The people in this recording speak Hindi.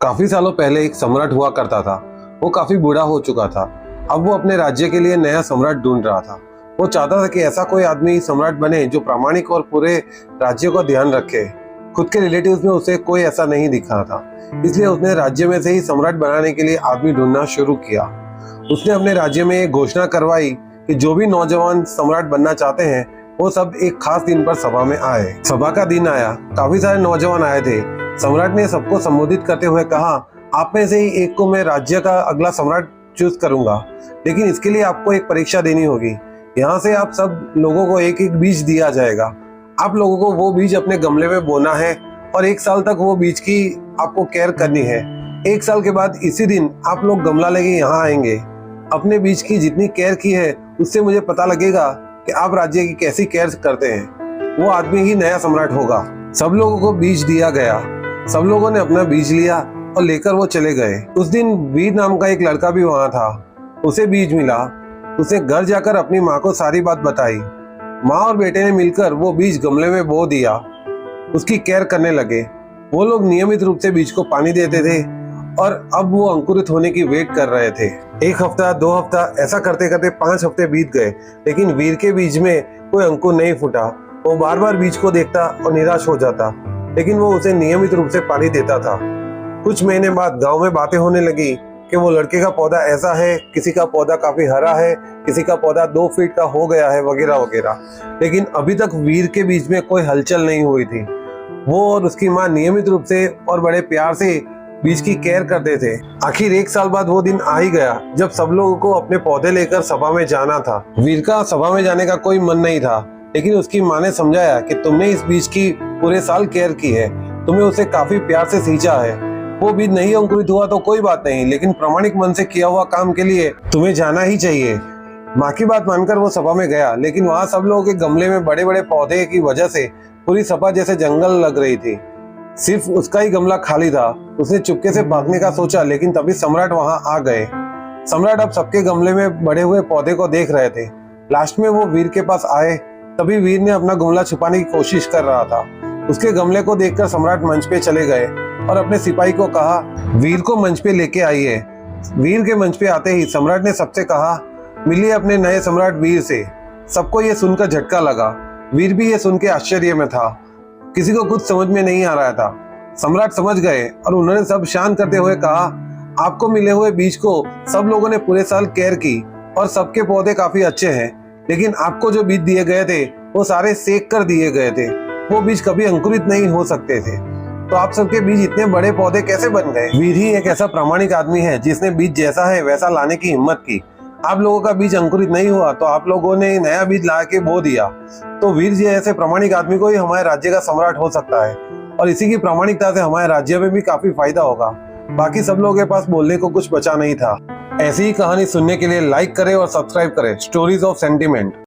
काफी सालों पहले एक सम्राट हुआ करता था। वो काफी बूढ़ा हो चुका था। अब वो अपने राज्य के लिए नया सम्राट ढूंढ रहा था। वो चाहता था कि ऐसा कोई आदमी सम्राट बने जो प्रामाणिक और पूरे राज्य का ध्यान रखे। खुद के रिलेटिव्स में उसे कोई ऐसा नहीं दिखा था, इसलिए उसने राज्य में से ही सम्राट बनाने के लिए आदमी ढूंढना शुरू किया। उसने अपने राज्य में एक घोषणा करवाई कि जो भी नौजवान सम्राट बनना चाहते हैं वो सब एक खास दिन पर सभा में आए। सभा का दिन आया, काफी सारे नौजवान आए थे। सम्राट ने सबको संबोधित करते हुए कहा, आप में से ही एक को मैं राज्य का अगला सम्राट चूज करूंगा, लेकिन इसके लिए आपको एक परीक्षा देनी होगी। यहाँ से आप सब लोगों को एक एक बीज दिया जाएगा। आप लोगों को वो बीज अपने गमले में बोना है और 1 साल तक वो बीज की आपको केयर करनी है। 1 साल के बाद इसी दिन आप लोग गमला लेके यहाँ आएंगे। अपने बीज की जितनी केयर की है उससे मुझे पता लगेगा कि आप राज्य की कैसी केयर करते हैं। वो आदमी ही नया सम्राट होगा। सब लोगों को बीज दिया गया। सब लोगों ने अपना बीज लिया और लेकर वो चले गए। उस दिन वीर नाम का एक लड़का भी वहां था। उसे बीज मिला। उसे घर जाकर अपनी माँ को सारी बात बताई। माँ और बेटे ने मिलकर वो बीज गमले में बो दिया। उसकी केयर करने लगे। वो लोग नियमित रूप से बीज को पानी देते थे और अब वो अंकुरित होने की वेट कर रहे थे। 1 हफ्ता, 2 हफ्ता, ऐसा करते करते 5 हफ्ते बीत गए, लेकिन वीर के बीज में कोई अंकुर नहीं फूटा। वो बार बार बीज को देखता और निराश हो जाता, लेकिन वो उसे नियमित रूप से पानी देता था। कुछ महीने बाद गांव में बातें होने लगी कि वो लड़के का पौधा ऐसा है, किसी का पौधा काफी हरा है, किसी का पौधा 2 फीट का हो गया है, वगैरह वगैरह। लेकिन अभी तक वीर के बीच में कोई हलचल नहीं हुई थी। वो और उसकी माँ नियमित रूप से और बड़े प्यार से बीज की केयर करते थे। आखिर 1 साल बाद वो दिन आ ही गया जब सब लोगों को अपने पौधे लेकर सभा में जाना था। वीर का सभा में जाने का कोई मन नहीं था, लेकिन उसकी माँ ने समझाया कि तुमने इस बीज की पूरे साल केयर की है, तुम्हें उसे काफी प्यार से सींचा है। वो बीज नहीं अंकुरित हुआ तो कोई बात नहीं, लेकिन प्रामाणिक मन से किया हुआ काम के लिए तुम्हें जाना ही चाहिए। माँ की बात मानकर वो सभा में गया, लेकिन वहाँ सब लोगों के गमले में बड़े बड़े पौधे की वजह से पूरी सभा जैसे जंगल लग रही थी। सिर्फ उसका ही गमला खाली था। उसने चुपके से भागने का सोचा, लेकिन तभी सम्राट वहाँ आ गए। सम्राट अब सबके गमले में बढ़े हुए पौधे को देख रहे थे। लास्ट में वो वीर के पास आए, तभी वीर ने अपना गमला छुपाने की कोशिश कर रहा था। उसके गमले को देखकर सम्राट मंच पे चले गए और अपने सिपाही को कहा, वीर को मंच पे लेके आइए। वीर के मंच पे आते ही सम्राट ने सबसे कहा, मिलिए अपने नए सम्राट वीर से। सबको ये सुनकर झटका लगा। वीर भी ये सुन के आश्चर्य में था। किसी को कुछ समझ में नहीं आ रहा था। सम्राट समझ गए और उन्होंने सब शांत करते हुए कहा, आपको मिले हुए बीज को सब लोगों ने पूरे साल केयर की और सबके पौधे काफी अच्छे हैं, लेकिन आपको जो बीज दिए गए थे वो सारे सेक कर दिए गए थे। वो बीज कभी अंकुरित नहीं हो सकते थे। तो आप सबके बीज इतने बड़े पौधे कैसे बन गए? वीर ही एक ऐसा प्रामाणिक आदमी है जिसने बीज जैसा है वैसा लाने की हिम्मत की। आप लोगों का बीज अंकुरित नहीं हुआ तो आप लोगों ने नया बीज ला के बो दिया। तो वीर जी ऐसे प्रामाणिक आदमी को ही हमारे राज्य का सम्राट हो सकता है, और इसी की प्रामाणिकता से हमारे राज्य में भी काफी फायदा होगा। बाकी सब लोगों के पास बोलने को कुछ बचा नहीं था। ऐसी ही कहानी सुनने के लिए लाइक करें और सब्सक्राइब करें स्टोरीज ऑफ सेंटिमेंट।